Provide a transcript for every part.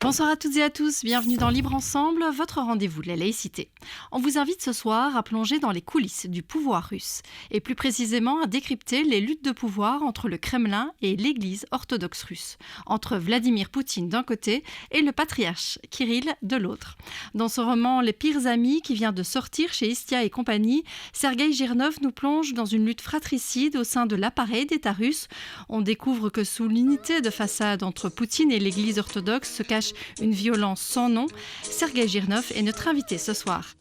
Bonsoir à toutes et à tous, bienvenue dans Libre Ensemble, votre rendez-vous de la laïcité. On vous invite ce soir à plonger dans les coulisses du pouvoir russe, et plus précisément à décrypter les luttes de pouvoir entre le Kremlin et l'Église orthodoxe russe, entre Vladimir Poutine d'un côté et le patriarche Kirill de l'autre. Dans ce roman Les pires amis, qui vient de sortir chez Istia et compagnie, Sergueï Girnov nous plonge dans une lutte fratricide au sein de l'appareil d'État russe. On découvre que sous l'unité de façade entre Poutine et l'Église orthodoxe se cache une violence sans nom. Sergueï Girnov est notre invité ce soir.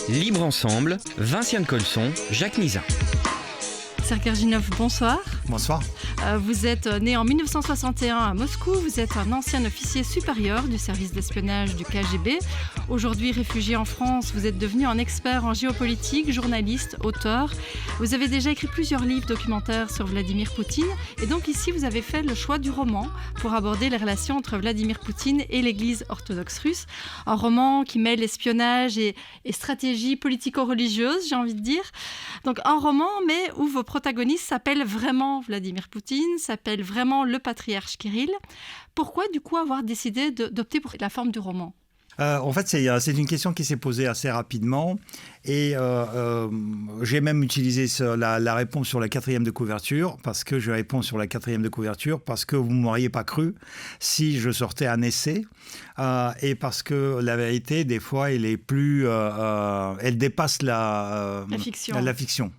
Libre Ensemble, Vinciane Colson, Jacques Nizan. Sergueï Girnov, bonsoir. Bonsoir. Vous êtes né en 1961 à Moscou. Vous êtes un ancien officier supérieur du service d'espionnage du KGB. Aujourd'hui réfugié en France, vous êtes devenu un expert en géopolitique, journaliste, auteur. Vous avez déjà écrit plusieurs livres documentaires sur Vladimir Poutine. Et donc ici, vous avez fait le choix du roman pour aborder les relations entre Vladimir Poutine et l'Église orthodoxe russe. Un roman qui mêle espionnage et stratégie politico-religieuse, j'ai envie de dire. Donc un roman, mais où vos protagonistes s'appellent vraiment Vladimir Poutine, s'appellent vraiment le patriarche Kirill. Pourquoi du coup avoir décidé d'opter pour la forme du roman ? En fait, c'est une question qui s'est posée assez rapidement et j'ai même utilisé la réponse sur la 4e de couverture parce que je réponds sur la 4e de couverture parce que vous ne m'auriez pas cru si je sortais un essai et parce que la vérité, des fois, elle est plus, elle dépasse la fiction.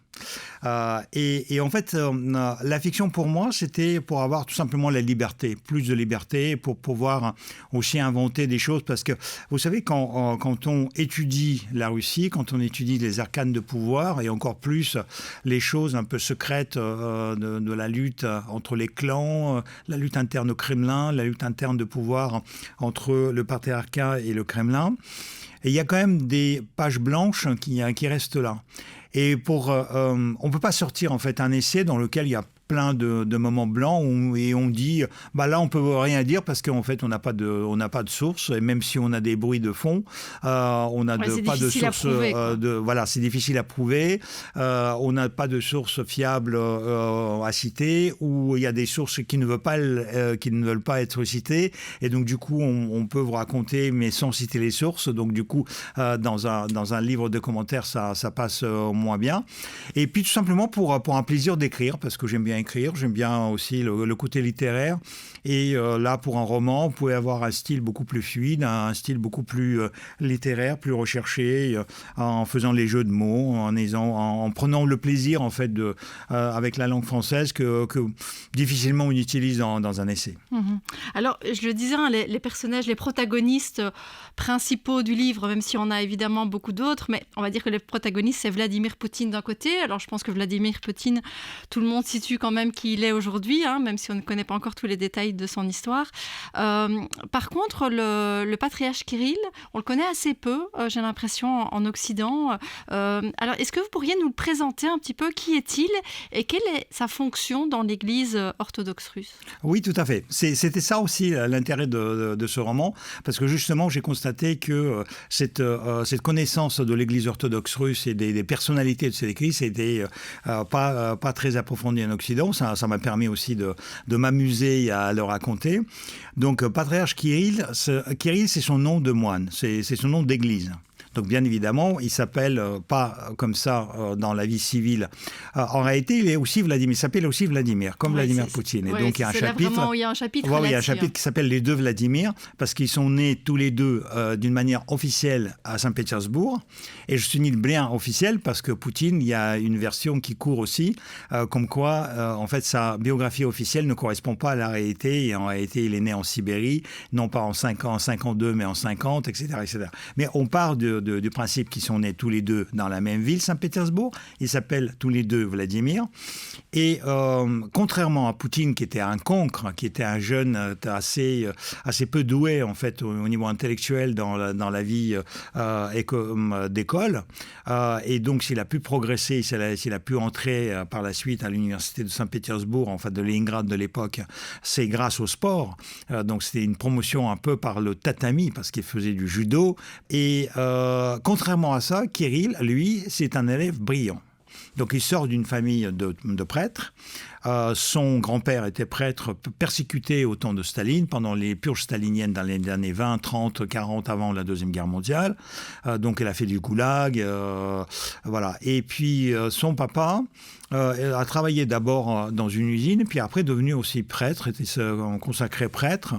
Et en fait, la fiction pour moi, c'était pour avoir tout simplement la liberté, plus de liberté, pour pouvoir aussi inventer des choses. Parce que vous savez, quand on étudie la Russie, quand on étudie les arcanes de pouvoir, et encore plus les choses un peu secrètes de la lutte entre les clans, la lutte interne au Kremlin, la lutte interne de pouvoir entre le patriarcat et le Kremlin, et il y a quand même des pages blanches qui restent là. Et on ne peut pas sortir en fait un essai dans lequel il y a plein de moments blancs et on dit là on peut rien dire parce qu'en fait on n'a pas de source, et même si on a des bruits de fond, on n'a pas de source. Voilà, c'est difficile à prouver. On n'a pas de source fiable à citer, ou il y a des sources qui ne veulent pas être citées, et donc du coup on peut vous raconter mais sans citer les sources. Donc du coup dans un livre de commentaires ça passe moins bien. Et puis tout simplement pour un plaisir d'écrire, parce que j'aime bien écrire, j'aime bien aussi le côté littéraire, et là pour un roman, vous pouvez avoir un style beaucoup plus fluide, un style beaucoup plus littéraire, plus recherché, en faisant les jeux de mots, en prenant le plaisir en fait avec la langue française que difficilement on utilise dans un essai. Mmh. Alors je le disais, les personnages, les protagonistes principaux du livre, même si on a évidemment beaucoup d'autres, mais on va dire que les protagonistes c'est Vladimir Poutine d'un côté. Alors je pense que Vladimir Poutine, tout le monde situe quand même qui il est aujourd'hui, même si on ne connaît pas encore tous les détails de son histoire. Par contre, le patriarche Kirill, on le connaît assez peu, j'ai l'impression, en Occident. Alors, est-ce que vous pourriez nous le présenter un petit peu? Qui est-il et quelle est sa fonction dans l'Église orthodoxe russe? Oui, tout à fait. C'était ça aussi l'intérêt de ce roman, parce que justement, j'ai constaté que cette connaissance de l'Église orthodoxe russe et des personnalités de cette Église n'était pas très approfondie en Occident. Ça m'a permis aussi de m'amuser à le raconter. Donc, patriarche Kirill, c'est son nom de moine, c'est son nom d'église. Donc bien évidemment, il s'appelle pas comme ça dans la vie civile. En réalité, il s'appelle aussi Vladimir, comme Vladimir Poutine. Et donc il y a un chapitre. Il y a un chapitre. Il y a un chapitre qui s'appelle Les deux Vladimir, parce qu'ils sont nés tous les deux d'une manière officielle à Saint-Pétersbourg. Et je suis né bien officiel parce que Poutine, il y a une version qui court aussi, comme quoi en fait sa biographie officielle ne correspond pas à la réalité. Et en réalité, il est né en Sibérie, non pas en 52, mais en 50, etc., etc. Mais on part du principe qu'ils sont nés tous les deux dans la même ville, Saint-Pétersbourg. Ils s'appellent tous les deux Vladimir. Et contrairement à Poutine, qui était un cancre, qui était un jeune assez peu doué en fait au niveau intellectuel dans la vie d'école, et donc s'il a pu progresser, s'il a pu entrer par la suite à l'université de Saint-Pétersbourg, en fait de Leningrad de l'époque, c'est grâce au sport. Donc c'était une promotion un peu par le tatami, parce qu'il faisait du judo. Et contrairement à ça, Kirill, lui, c'est un élève brillant. Donc il sort d'une famille de prêtres. Son grand-père était prêtre persécuté au temps de Staline, pendant les purges staliniennes dans les années 20, 30, 40, avant la Deuxième Guerre mondiale. Donc elle a fait du goulag. Voilà. Et puis son papa a travaillé d'abord dans une usine, puis après devenu aussi prêtre, était consacré prêtre.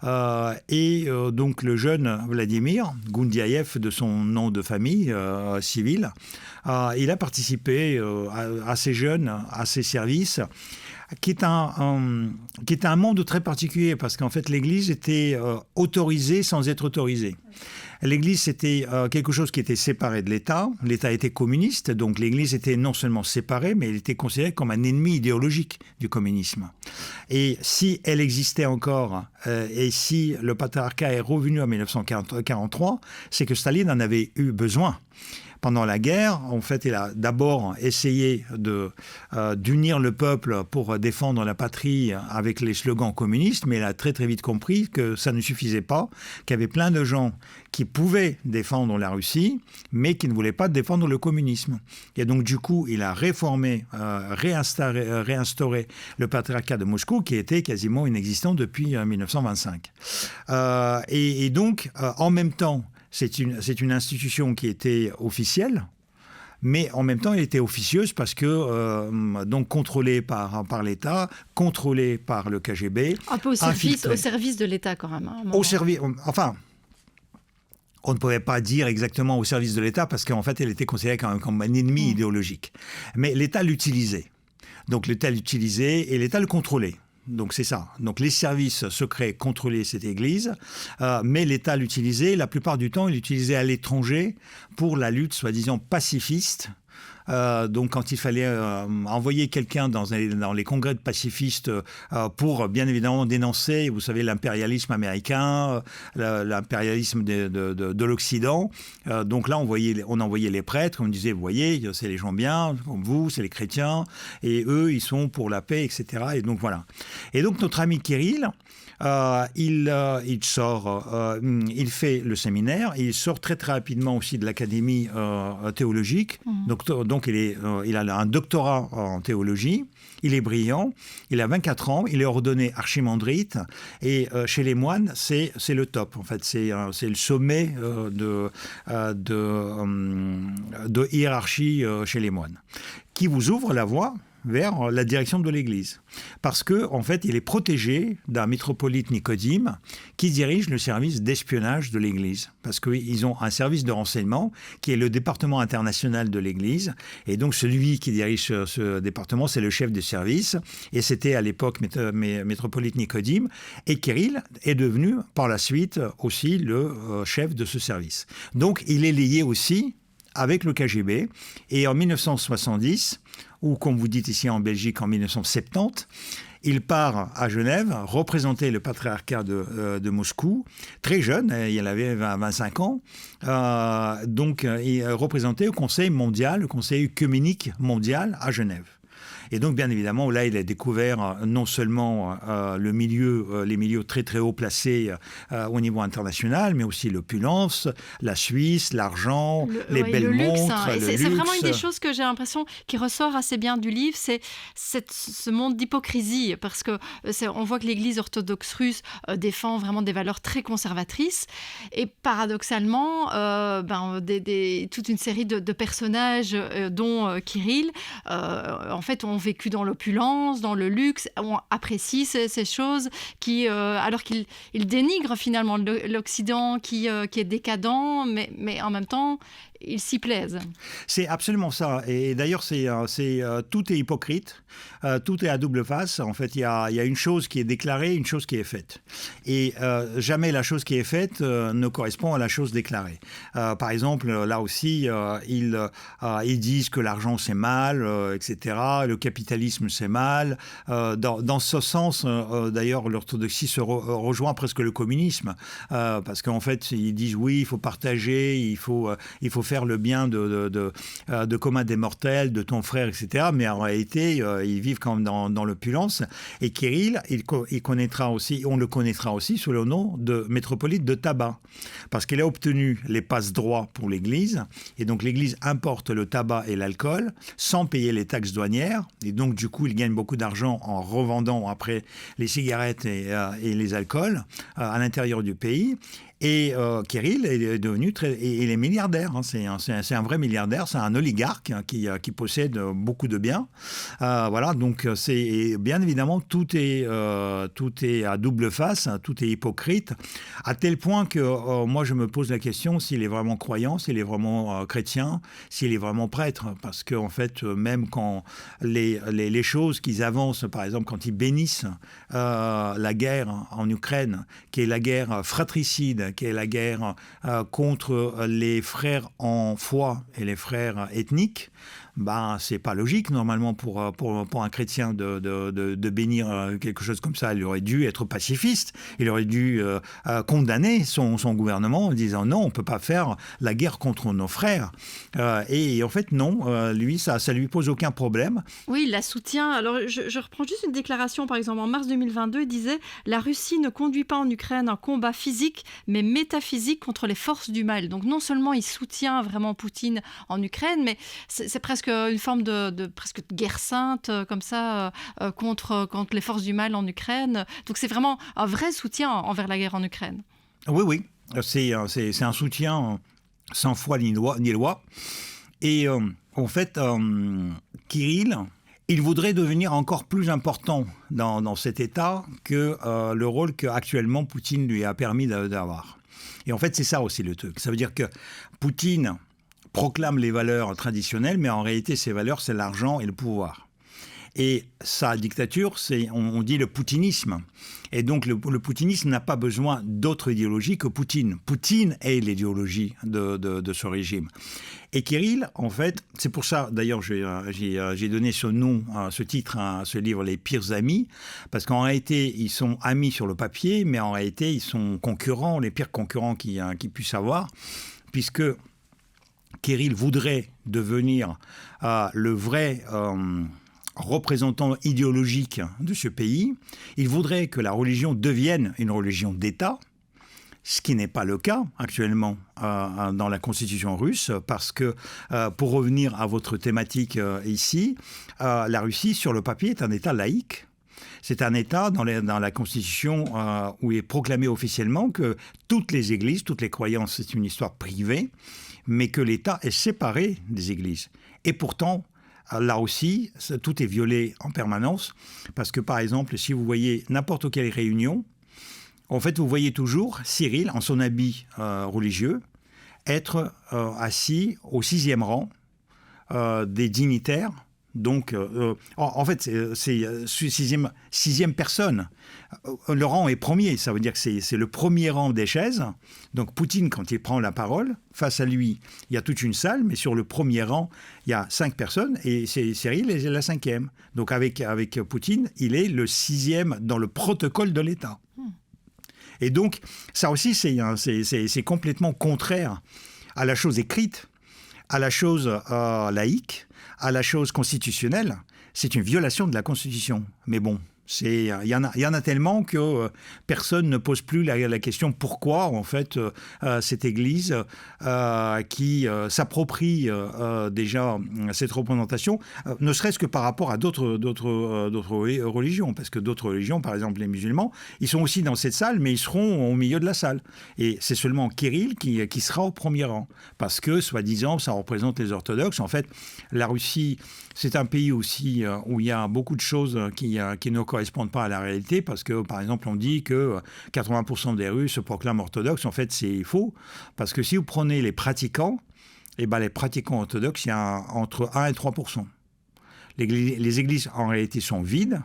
Donc le jeune Vladimir Goundiaev, de son nom de famille civil, il a participé assez jeune à ces services, qui est un monde très particulier, parce qu'en fait l'Église était autorisée sans être autorisée. L'Église, c'était quelque chose qui était séparé de l'État. L'État était communiste, donc l'Église était non seulement séparée, mais elle était considérée comme un ennemi idéologique du communisme. Et si elle existait encore, et si le patriarcat est revenu en 1943, c'est que Staline en avait eu besoin. Pendant la guerre, en fait, il a d'abord essayé d'unir le peuple pour défendre la patrie avec les slogans communistes, mais il a très très vite compris que ça ne suffisait pas, qu'il y avait plein de gens qui pouvaient défendre la Russie, mais qui ne voulaient pas défendre le communisme. Et donc du coup, il a réinstauré le patriarcat de Moscou, qui était quasiment inexistant depuis 1925. Et donc, en même temps, c'est une institution qui était officielle, mais en même temps, elle était officieuse parce que, donc, contrôlée par l'État, contrôlée par le KGB. Un peu au service de l'État, quand même. Hein, enfin, on ne pouvait pas dire exactement au service de l'État parce qu'en fait, elle était considérée quand même comme un ennemi idéologique. Mais l'État l'utilisait. Donc, l'État l'utilisait et l'État le contrôlait. Donc c'est ça. Donc les services secrets contrôlaient cette église, mais l'État l'utilisait. La plupart du temps, il l'utilisait à l'étranger pour la lutte soi-disant pacifiste. Donc quand il fallait envoyer quelqu'un dans les congrès de pacifistes pour bien évidemment dénoncer, vous savez, l'impérialisme américain, l'impérialisme de l'Occident. Donc là, on envoyait les prêtres, on disait, vous voyez, c'est les gens bien, comme vous, c'est les chrétiens, et eux, ils sont pour la paix, etc. Et donc voilà. Et donc notre ami Kirill, il sort, il fait le séminaire, et il sort très très rapidement aussi de l'académie théologique. Donc il a un doctorat en théologie, il est brillant, il a 24 ans, il est ordonné archimandrite, et chez les moines, c'est le top, en fait, c'est le sommet de hiérarchie chez les moines, qui vous ouvre la voie vers la direction de l'Église. Parce qu'en fait, il est protégé d'un métropolite Nicodime qui dirige le service d'espionnage de l'Église. Parce qu'ils ont un service de renseignement qui est le département international de l'Église. Et donc, celui qui dirige ce département, c'est le chef du service. Et c'était à l'époque métropolite Nicodime. Et Kirill est devenu, par la suite, aussi le chef de ce service. Donc, il est lié aussi avec le KGB. Et en 1970, ou comme vous dites ici en Belgique en 1970, il part à Genève représenter le patriarcat de Moscou, très jeune, il avait 25 ans, donc il représentait le Conseil mondial, le Conseil œcuménique mondial à Genève. Et donc, bien évidemment, là, il a découvert non seulement les milieux très, très haut placés au niveau international, mais aussi l'opulence, la Suisse, l'argent, les belles montres, le luxe. C'est vraiment une des choses que j'ai l'impression qui ressort assez bien du livre, c'est ce monde d'hypocrisie, parce qu'on voit que l'Église orthodoxe russe défend vraiment des valeurs très conservatrices, et paradoxalement, toute une série de personnages, dont Kirill, en fait, ont vécu dans l'opulence, dans le luxe, on apprécie ces choses alors qu'ils dénigrent finalement l'Occident qui est décadent, mais en même temps, ils s'y plaisent. C'est absolument ça. Et d'ailleurs, tout est hypocrite, tout est à double face. En fait, il y a une chose qui est déclarée, une chose qui est faite. Et jamais la chose qui est faite ne correspond à la chose déclarée. Par exemple, là aussi, ils disent que l'argent c'est mal, etc. Le capitalisme c'est mal. Dans ce sens, d'ailleurs, l'orthodoxie se rejoint presque le communisme, parce qu'en fait, ils disent oui, il faut partager, il faut faire faire le bien de commun des mortels, de ton frère, etc. Mais en réalité, ils vivent quand même dans l'opulence. Et Kirill, il connaîtra aussi, on le connaîtra aussi sous le nom de métropolite de tabac, parce qu'il a obtenu les passe-droits pour l'Église, et donc l'Église importe le tabac et l'alcool sans payer les taxes douanières, et donc du coup, il gagne beaucoup d'argent en revendant après les cigarettes et les alcools à l'intérieur du pays. Et Kirill est devenu il est milliardaire. Hein. C'est un vrai milliardaire. C'est un oligarque qui possède beaucoup de biens. Voilà. Donc bien évidemment tout est à double face, hein, tout est hypocrite, à tel point que moi je me pose la question s'il est vraiment croyant, s'il est vraiment chrétien, s'il est vraiment prêtre, parce que en fait même quand les choses qu'ils avancent, par exemple quand ils bénissent la guerre en Ukraine, qui est la guerre fratricide, qui est la guerre contre les frères en foi et les frères ethniques, c'est pas logique normalement pour un chrétien de bénir quelque chose comme ça. Il aurait dû être pacifiste, il aurait dû condamner son gouvernement en disant non, on peut pas faire la guerre contre nos frères. Et en fait non, lui ça lui pose aucun problème. Oui, il la soutient. Alors je reprends juste une déclaration, par exemple en mars 2022, il disait « La Russie ne conduit pas en Ukraine un combat physique, mais métaphysique contre les forces du mal ». Donc non seulement il soutient vraiment Poutine en Ukraine, mais c'est presque une forme de guerre sainte comme ça contre les forces du mal en Ukraine. Donc c'est vraiment un vrai soutien envers la guerre en Ukraine. Oui, c'est un soutien sans foi ni loi. Et en fait, Kirill, il voudrait devenir encore plus important dans cet État que le rôle qu'actuellement Poutine lui a permis d'avoir. Et en fait, c'est ça aussi le truc. Ça veut dire que Poutine proclame les valeurs traditionnelles, mais en réalité, ces valeurs, c'est l'argent et le pouvoir. Et sa dictature, on dit le poutinisme. Et donc, le poutinisme n'a pas besoin d'autre idéologie que Poutine. Poutine est l'idéologie de ce régime. Et Kirill, en fait, c'est pour ça, d'ailleurs, j'ai donné ce nom, ce titre à ce livre, Les pires amis, parce qu'en réalité, ils sont amis sur le papier, mais en réalité, ils sont concurrents, les pires concurrents qu'ils puissent avoir, puisque Kirill voudrait devenir le vrai représentant idéologique de ce pays. Il voudrait que la religion devienne une religion d'État, ce qui n'est pas le cas actuellement dans la constitution russe, parce que, pour revenir à votre thématique ici, la Russie, sur le papier, est un État laïque. C'est un État dans la Constitution où il est proclamé officiellement que toutes les églises, toutes les croyances, c'est une histoire privée, mais que l'État est séparé des églises. Et pourtant, là aussi, tout est violé en permanence, parce que par exemple, si vous voyez n'importe quelle réunion, en fait, vous voyez toujours Cyril, en son habit religieux, être assis au 6e rang des dignitaires. Donc, en fait, c'est sixième personne. Le rang est premier, ça veut dire que c'est le premier rang des chaises. Donc, Poutine, quand il prend la parole, face à lui, il y a toute une salle, mais sur le premier rang, il y a 5 personnes, et Cyril est la 5e. Donc, avec Poutine, il est le 6e dans le protocole de l'État. Et donc, ça aussi, c'est complètement contraire à la chose écrite, à la chose laïque, à la chose constitutionnelle. C'est une violation de la Constitution. Mais bon, il y en a tellement que personne ne pose plus la question pourquoi, en fait, cette Église qui s'approprie déjà cette représentation, ne serait-ce que par rapport à d'autres religions. Parce que d'autres religions, par exemple les musulmans, ils sont aussi dans cette salle, mais ils seront au milieu de la salle. Et c'est seulement Kirill qui sera au premier rang. Parce que, soi-disant, ça représente les orthodoxes. En fait, la Russie, c'est un pays aussi où il y a beaucoup de choses qui ne correspondent pas à la réalité, parce que, par exemple, on dit que 80% des Russes se proclament orthodoxes. En fait, c'est faux, parce que si vous prenez les pratiquants, les pratiquants orthodoxes, il y a entre 1 et 3%. Les églises, en réalité, sont vides.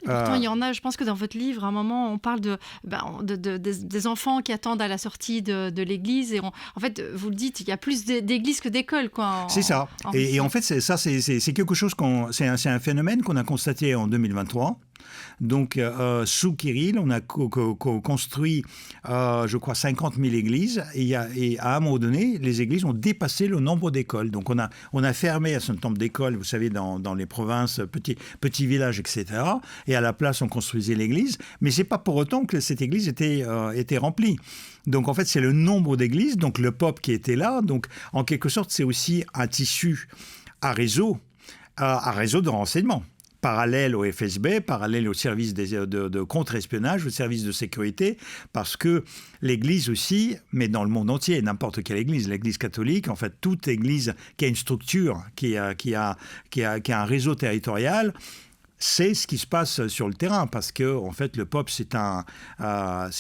Et pourtant, il y en a, je pense que dans votre livre, à un moment, on parle des enfants qui attendent à la sortie de l'église. Et en fait, vous le dites, il y a plus d'églises que d'écoles. C'est ça. Et en fait, c'est quelque chose c'est un phénomène qu'on a constaté en 2023. Donc, sous Kirill, on a construit, je crois, 50 000 églises. Et à un moment donné, les églises ont dépassé le nombre d'écoles. Donc, on a fermé un certain nombre d'écoles, vous savez, dans les provinces, petits villages, etc. Et à la place, on construisait l'église. Mais ce n'est pas pour autant que cette église était remplie. Donc, en fait, c'est le nombre d'églises, donc le peuple qui était là. Donc, en quelque sorte, c'est aussi un tissu à réseau de renseignement. Parallèle au FSB, parallèle au service de contre-espionnage, au service de sécurité, parce que l'Église aussi, mais dans le monde entier, n'importe quelle Église, l'Église catholique, en fait, toute Église qui a une structure, qui a un réseau territorial, c'est ce qui se passe sur le terrain, parce que en fait, le pope, c'est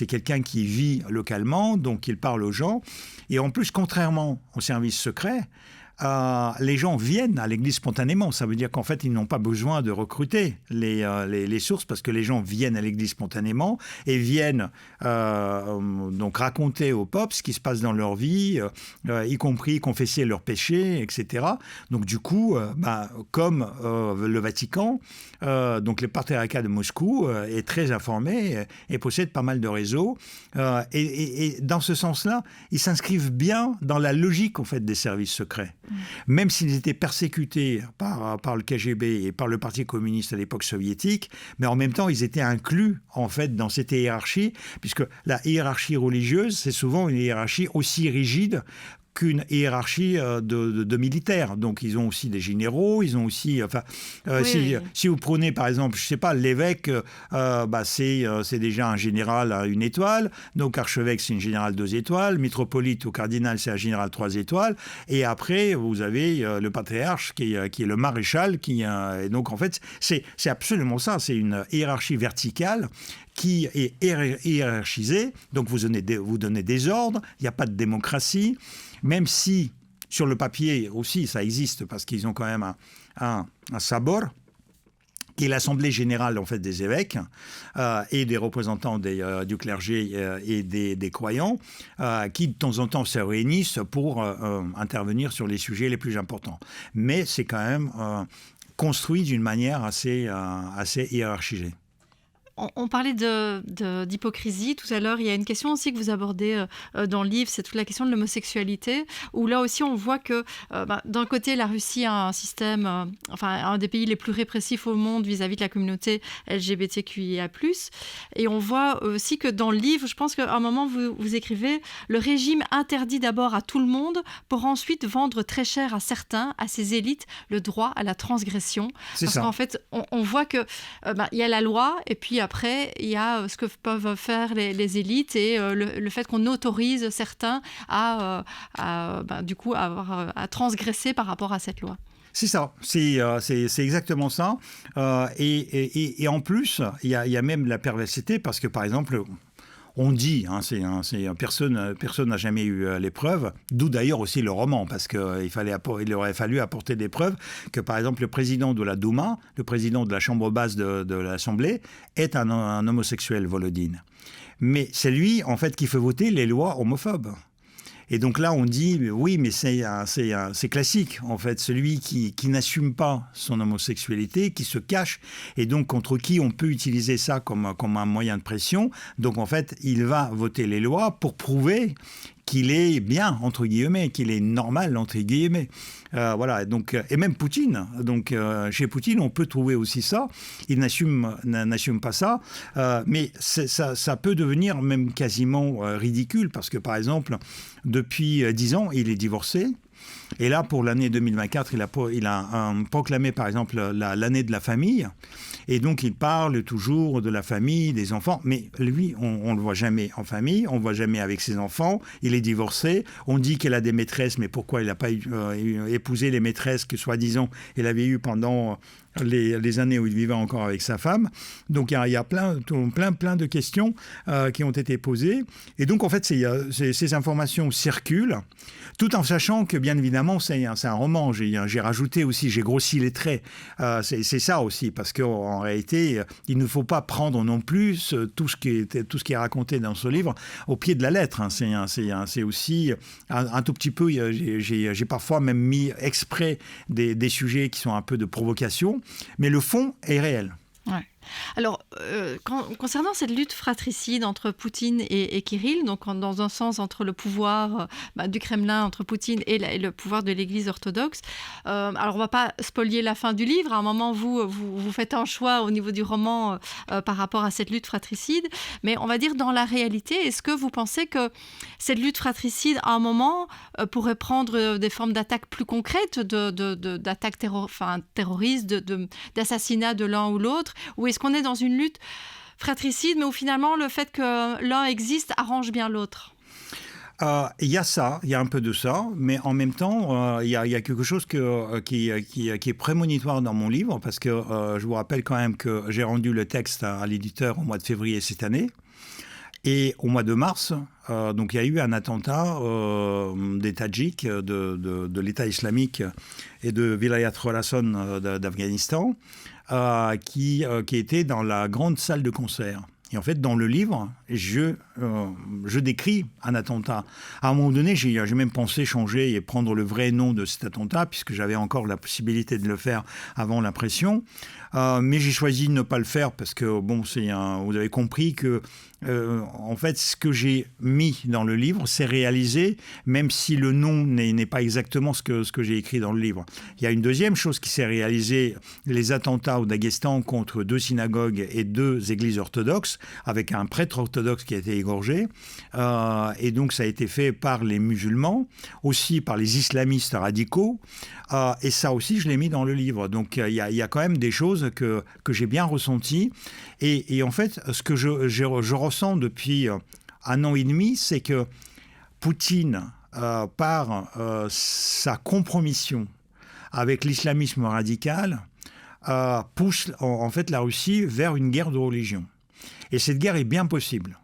quelqu'un qui vit localement, donc il parle aux gens, et en plus, contrairement au service secret, les gens viennent à l'église spontanément. Ça veut dire qu'en fait, ils n'ont pas besoin de recruter les sources, parce que les gens viennent à l'église spontanément et viennent donc raconter au pape ce qui se passe dans leur vie, y compris confesser leurs péchés, etc. Donc du coup, comme le Vatican, donc le patriarcat de Moscou est très informé et possède pas mal de réseaux. Et dans ce sens-là, ils s'inscrivent bien dans la logique en fait des services secrets. Même s'ils étaient persécutés par le KGB et par le Parti communiste à l'époque soviétique, mais en même temps, ils étaient inclus en fait dans cette hiérarchie, puisque la hiérarchie religieuse, c'est souvent une hiérarchie aussi rigide qu'une hiérarchie de militaires. Donc, ils ont aussi des généraux, ils ont aussi... Si vous prenez, par exemple, je ne sais pas, l'évêque, c'est déjà un général à 1 étoile, donc archevêque, c'est un général 2 étoiles, métropolite ou cardinal, c'est un général 3 étoiles, et après, vous avez le patriarche qui est le maréchal, et donc, en fait, c'est absolument ça, c'est une hiérarchie verticale qui est hiérarchisée, donc vous donnez des ordres, il n'y a pas de démocratie, même si, sur le papier aussi, ça existe, parce qu'ils ont quand même un sabor, qui est l'assemblée générale en fait, des évêques et des représentants du clergé et des croyants, qui de temps en temps se réunissent pour intervenir sur les sujets les plus importants. Mais c'est quand même construit d'une manière assez hiérarchisée. On parlait d'hypocrisie tout à l'heure. Il y a une question aussi que vous abordez dans le livre, c'est toute la question de l'homosexualité, où là aussi on voit que d'un côté la Russie a un système, un des pays les plus répressifs au monde vis-à-vis de la communauté LGBTQIA+. Et on voit aussi que dans le livre, je pense qu'à un moment vous écrivez « Le régime interdit d'abord à tout le monde pour ensuite vendre très cher à certains, à ses élites, le droit à la transgression. » C'est Parce ça. qu'en fait, on voit que y a la loi et puis après, il y a ce que peuvent faire les élites et le fait qu'on autorise certains à transgresser par rapport à cette loi. C'est ça, c'est exactement ça. Et en plus, il y a même la perversité, parce que par exemple, on dit, personne n'a jamais eu les preuves, d'où d'ailleurs aussi le roman, parce qu'il aurait fallu apporter des preuves que, par exemple, le président de la Douma, le président de la chambre basse de l'Assemblée, est un homosexuel, Volodine. Mais c'est lui, en fait, qui fait voter les lois homophobes. Et donc là, on dit, oui, mais c'est classique, en fait, celui qui n'assume pas son homosexualité, qui se cache, et donc contre qui on peut utiliser ça comme un moyen de pression. Donc en fait, il va voter les lois pour prouver qu'il est bien, entre guillemets, qu'il est normal, entre guillemets. Voilà, donc, et même Poutine. Donc, chez Poutine, on peut trouver aussi ça. Il n'assume pas ça. Mais ça peut devenir même quasiment ridicule, parce que, par exemple, depuis 10 ans, il est divorcé. Et là, pour l'année 2024, il a proclamé, par exemple, l'année de la famille. Et donc, il parle toujours de la famille, des enfants. Mais lui, on ne le voit jamais en famille, on ne le voit jamais avec ses enfants. Il est divorcé. On dit qu'il a des maîtresses, mais pourquoi il n'a pas épousé les maîtresses que, soi-disant, il avait eues pendant les années où il vivait encore avec sa femme. Donc, il y a plein de questions qui ont été posées. Et donc, en fait, ces informations circulent, tout en sachant que, bien évidemment, c'est un roman. J'ai rajouté aussi, j'ai grossi les traits. C'est ça aussi, parce qu'en réalité, il ne faut pas prendre non plus tout ce qui est raconté dans ce livre au pied de la lettre. C'est aussi un tout petit peu, j'ai parfois même mis exprès des sujets qui sont un peu de provocation, mais le fond est réel. Ouais. Alors, concernant cette lutte fratricide entre Poutine et Kirill, donc dans un sens entre le pouvoir du Kremlin, entre Poutine et le pouvoir de l'Église orthodoxe, alors on ne va pas spolier la fin du livre. À un moment, vous faites un choix au niveau du roman par rapport à cette lutte fratricide, mais on va dire dans la réalité, est-ce que vous pensez que cette lutte fratricide, à un moment, pourrait prendre des formes d'attaques plus concrètes, d'attaques terroristes, d'assassinats de l'un ou l'autre, ou est-ce qu'on est dans une lutte fratricide, mais où finalement le fait que l'un existe arrange bien l'autre? Il y a ça, il y a un peu de ça, mais en même temps, il y a quelque chose qui est prémonitoire dans mon livre, parce que je vous rappelle quand même que j'ai rendu le texte à l'éditeur au mois de février cette année. Et au mois de mars, donc il y a eu un attentat des Tadjiks, de l'État islamique et de Vilayat Khorasan d'Afghanistan, qui était dans la grande salle de concert. Et en fait, dans le livre, je décris un attentat. À un moment donné, j'ai même pensé changer et prendre le vrai nom de cet attentat, puisque j'avais encore la possibilité de le faire avant l'impression. Mais j'ai choisi de ne pas le faire parce que, vous avez compris que, en fait, ce que j'ai mis dans le livre, c'est réalisé, même si le nom n'est pas exactement ce que j'ai écrit dans le livre. Il y a une deuxième chose qui s'est réalisée, les attentats au Daghestan contre 2 synagogues et 2 églises orthodoxes, avec un prêtre orthodoxe qui a été égorgé. Et donc, ça a été fait par les musulmans, aussi par les islamistes radicaux. Et ça aussi, je l'ai mis dans le livre. Donc, il y a quand même des choses que j'ai bien ressenties. Et en fait, ce que je ressens depuis 1 an et demi, c'est que Poutine, par sa compromission avec l'islamisme radical, pousse en fait la Russie vers une guerre de religion. Et cette guerre est bien possible.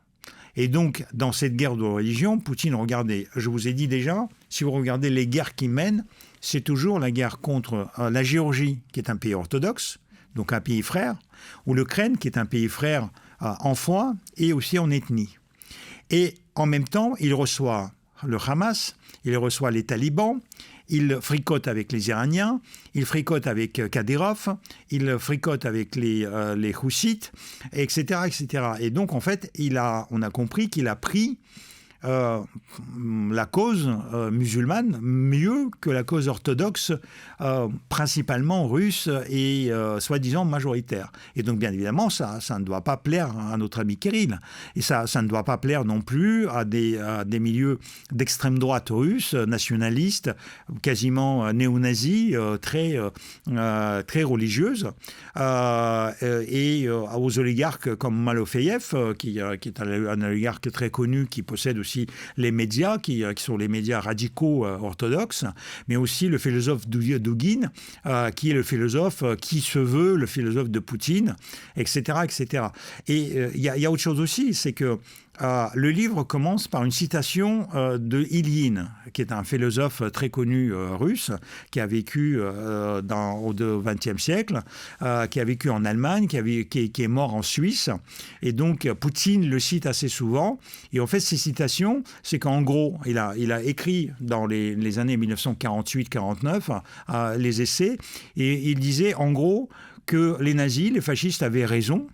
Et donc, dans cette guerre de religion, Poutine, regardez, je vous ai dit déjà, si vous regardez les guerres qu'il mène, c'est toujours la guerre contre la Géorgie, qui est un pays orthodoxe, donc un pays frère, ou l'Ukraine, qui est un pays frère en foi et aussi en ethnie. Et en même temps, il reçoit le Hamas, il reçoit les talibans, il fricote avec les Iraniens, il fricote avec Kadyrov, il fricote avec les Houssites, etc., etc. Et donc, en fait, on a compris qu'il a pris la cause musulmane mieux que la cause orthodoxe, principalement russe et soi-disant majoritaire. Et donc, bien évidemment, ça ne doit pas plaire à notre ami Kirill. Et ça ne doit pas plaire non plus à des milieux d'extrême droite russe, nationalistes, quasiment néo-nazis, très religieuses, et aux oligarques comme Malofeyev, qui est un oligarque très connu, qui possède aussi les médias, qui sont les médias radicaux orthodoxes, mais aussi le philosophe Dugin, qui est le philosophe qui se veut le philosophe de Poutine, etc., etc. Et il y a autre chose aussi, c'est que le livre commence par une citation de Ilyine, qui est un philosophe très connu russe, qui a vécu au XXe siècle, qui a vécu en Allemagne, qui est mort en Suisse. Et donc, Poutine le cite assez souvent. Et en fait, ces citations, c'est qu'en gros, il a écrit dans les années 1948-49 les essais, et il disait en gros que les nazis, les fascistes avaient raison,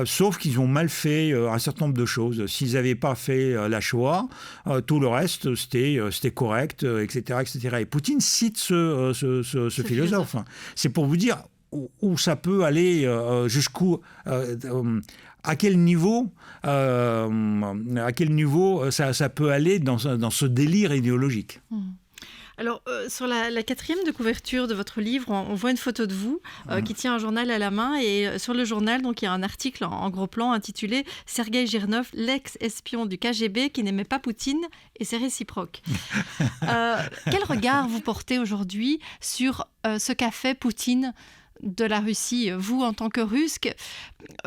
sauf qu'ils ont mal fait un certain nombre de choses. S'ils n'avaient pas fait la Shoah, tout le reste, c'était correct, etc., etc. Et Poutine cite ce philosophe. C'est pour vous dire où ça peut aller, jusqu'où, à quel niveau ça peut aller dans ce délire idéologique. Alors, sur la 4e de couverture de votre livre, on voit une photo de vous qui tient un journal à la main. Et sur le journal, donc, il y a un article en gros plan intitulé « Sergueï Girnov, l'ex-espion du KGB qui n'aimait pas Poutine et c'est réciproque ». Quel regard vous portez aujourd'hui sur ce qu'a fait Poutine de la Russie, vous en tant que Russe,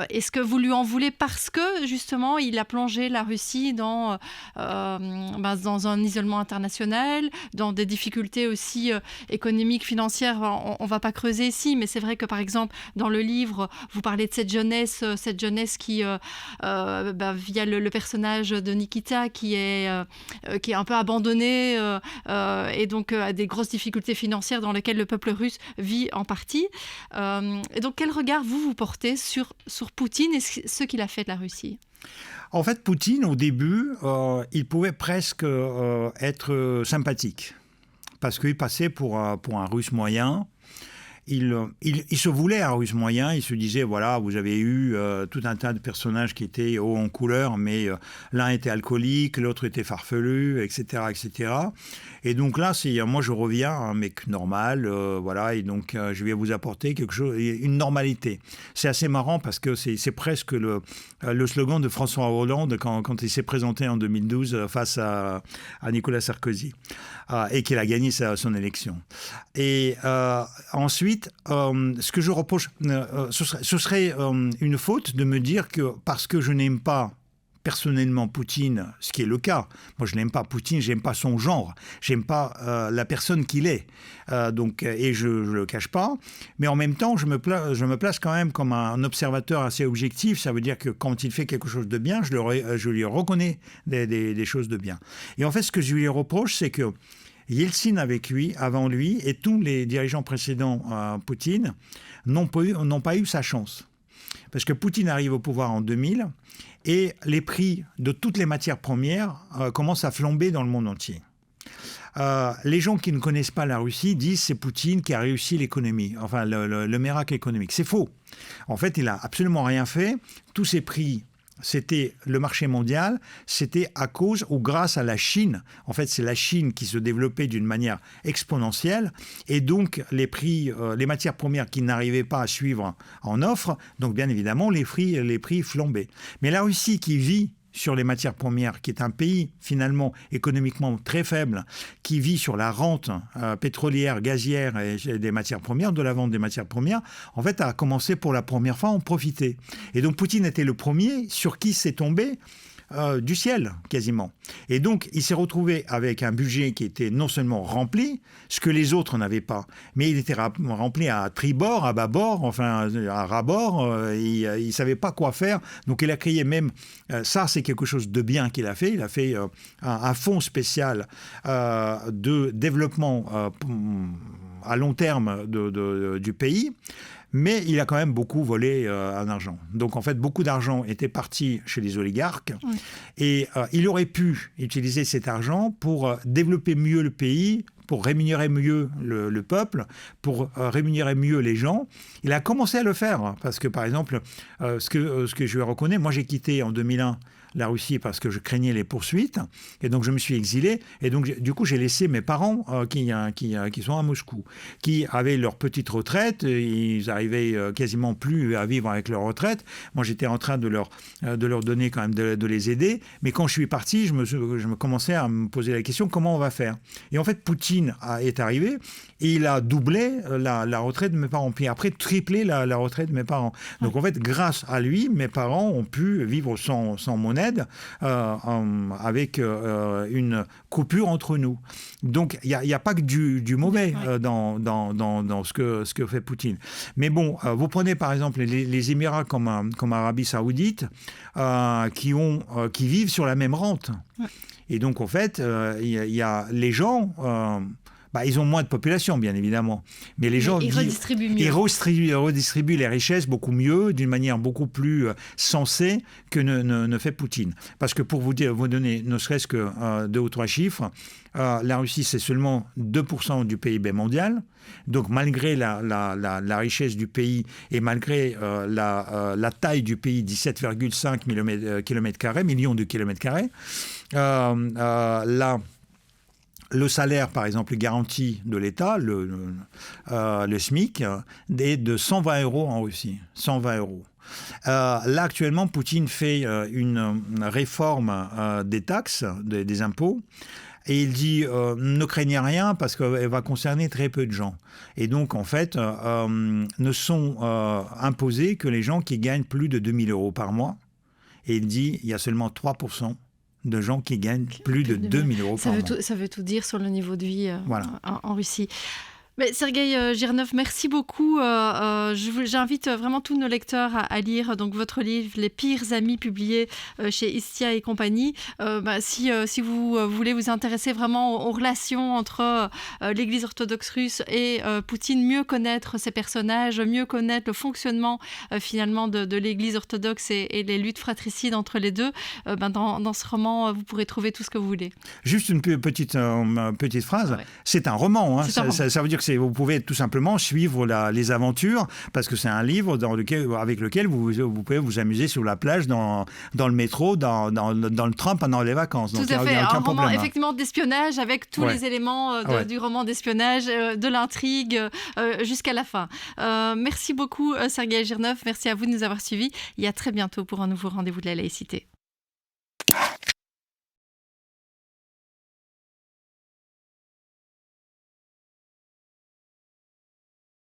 est-ce que vous lui en voulez parce que justement il a plongé la Russie dans un isolement international, dans des difficultés aussi économiques, financières, on ne va pas creuser ici, mais c'est vrai que par exemple dans le livre vous parlez de cette jeunesse qui via le personnage de Nikita qui est un peu abandonné et donc a des grosses difficultés financières dans lesquelles le peuple russe vit en partie. Et donc, quel regard vous portez sur sur Poutine et ce qu'il a fait de la Russie? En fait, Poutine, au début, il pouvait presque être sympathique, parce qu'il passait pour un Russe moyen. Il se voulait un Russe moyen, il se disait, voilà, vous avez eu tout un tas de personnages qui étaient hauts en couleur, mais l'un était alcoolique, l'autre était farfelu, etc., etc. Et donc là, moi je reviens, un mec normal, voilà, et donc je vais vous apporter quelque chose, une normalité. C'est assez marrant parce que c'est presque le slogan de François Hollande quand il s'est présenté en 2012 face à Nicolas Sarkozy, et qu'il a gagné son élection. Et ensuite, ce que je reproche, ce serait une faute de me dire que parce que je n'aime pas personnellement Poutine, ce qui est le cas. Moi, je n'aime pas Poutine, j'aime pas son genre, j'aime pas la personne qu'il est. Et je le cache pas. Mais en même temps, je me place quand même comme un observateur assez objectif. Ça veut dire que quand il fait quelque chose de bien, je lui reconnais des choses de bien. Et en fait, ce que je lui reproche, c'est que Yeltsin avant lui, et tous les dirigeants précédents à Poutine n'ont pas eu sa chance. Parce que Poutine arrive au pouvoir en 2000 et les prix de toutes les matières premières commencent à flamber dans le monde entier. Les gens qui ne connaissent pas la Russie disent c'est Poutine qui a réussi l'économie, enfin le miracle économique. C'est faux. En fait, il n'a absolument rien fait. Tous ces prix, c'était le marché mondial, c'était à cause ou grâce à la Chine. En fait, c'est la Chine qui se développait d'une manière exponentielle et donc les prix, les matières premières qui n'arrivaient pas à suivre en offre, donc bien évidemment les prix flambaient. Mais la Russie qui vit sur les matières premières, qui est un pays finalement économiquement très faible, qui vit sur la rente pétrolière, gazière et des matières premières, de la vente des matières premières, en fait a commencé pour la première fois à en profiter. Et donc Poutine était le premier sur qui c'est tombé du ciel, quasiment. Et donc, il s'est retrouvé avec un budget qui était non seulement rempli, ce que les autres n'avaient pas, mais il était rempli à tribord, à bâbord, enfin à rabord, il ne savait pas quoi faire. Donc, il a créé même, ça c'est quelque chose de bien qu'il a fait, il a fait un fonds spécial de développement à long terme du pays. Mais il a quand même beaucoup volé en argent. Donc en fait, beaucoup d'argent était parti chez les oligarques. Oui. Et il aurait pu utiliser cet argent pour développer mieux le pays, pour rémunérer mieux le peuple, pour rémunérer mieux les gens. Il a commencé à le faire. Parce que par exemple, ce que je lui reconnais, moi j'ai quitté en 2001 la Russie parce que je craignais les poursuites. Et donc, je me suis exilé. Et donc, du coup, j'ai laissé mes parents qui sont à Moscou, qui avaient leur petite retraite. Ils arrivaient quasiment plus à vivre avec leur retraite. Moi, j'étais en train de leur donner quand même, de les aider. Mais quand je suis parti, je me commençais à me poser la question, comment on va faire? Et en fait, Poutine est arrivé et il a doublé la retraite de mes parents. Puis après, triplé la retraite de mes parents. Donc, en fait, grâce à lui, mes parents ont pu vivre sans monnaie, avec une coupure entre nous. Donc, il n'y a pas que du mauvais dans ce que fait Poutine. Mais bon, vous prenez par exemple les Émirats comme Arabie Saoudite, qui vivent sur la même rente. Ouais. Et donc, en fait, il y a les gens... ils ont moins de population, bien évidemment. Mais les gens... Ils redistribuent mieux. Ils redistribuent les richesses beaucoup mieux, d'une manière beaucoup plus sensée que ne fait Poutine. Parce que pour vous donner ne serait-ce que 2 ou 3 chiffres, la Russie, c'est seulement 2% du PIB mondial. Donc, malgré la richesse du pays et malgré la taille du pays, 17,5 millions de kilomètres carrés, le salaire, par exemple, garanti de l'État, le SMIC, est de 120 € en Russie. 120 €. Là, actuellement, Poutine fait une réforme des taxes, des impôts. Et il dit ne craignez rien parce qu'elle va concerner très peu de gens. Et donc, en fait, ne sont imposés que les gens qui gagnent plus de 2 000 € par mois. Et il dit il y a seulement 3% de gens qui gagnent plus de 2 000 € par mois. Ça veut tout dire sur le niveau de vie en Russie. Mais Sergueï Girneuf, merci beaucoup. J'invite vraiment tous nos lecteurs à lire donc votre livre Les pires amis, publié chez Istia et compagnie. Si vous voulez vous intéresser vraiment aux relations entre l'Église orthodoxe russe et Poutine, mieux connaître ces personnages, mieux connaître le fonctionnement finalement de l'Église orthodoxe et les luttes fratricides entre les deux, dans ce roman, vous pourrez trouver tout ce que vous voulez. Juste une petite phrase. Ouais. C'est un roman. Hein. Ça veut dire que vous pouvez tout simplement suivre les aventures, parce que c'est un livre avec lequel vous pouvez vous amuser sur la plage, dans le métro, dans le tram pendant les vacances. Donc, tout à fait. Un roman effectivement d'espionnage avec tous les éléments du roman d'espionnage, de l'intrigue jusqu'à la fin. Merci beaucoup Sergueï Girneuf. Merci à vous de nous avoir suivis. Et à très bientôt pour un nouveau rendez-vous de la laïcité.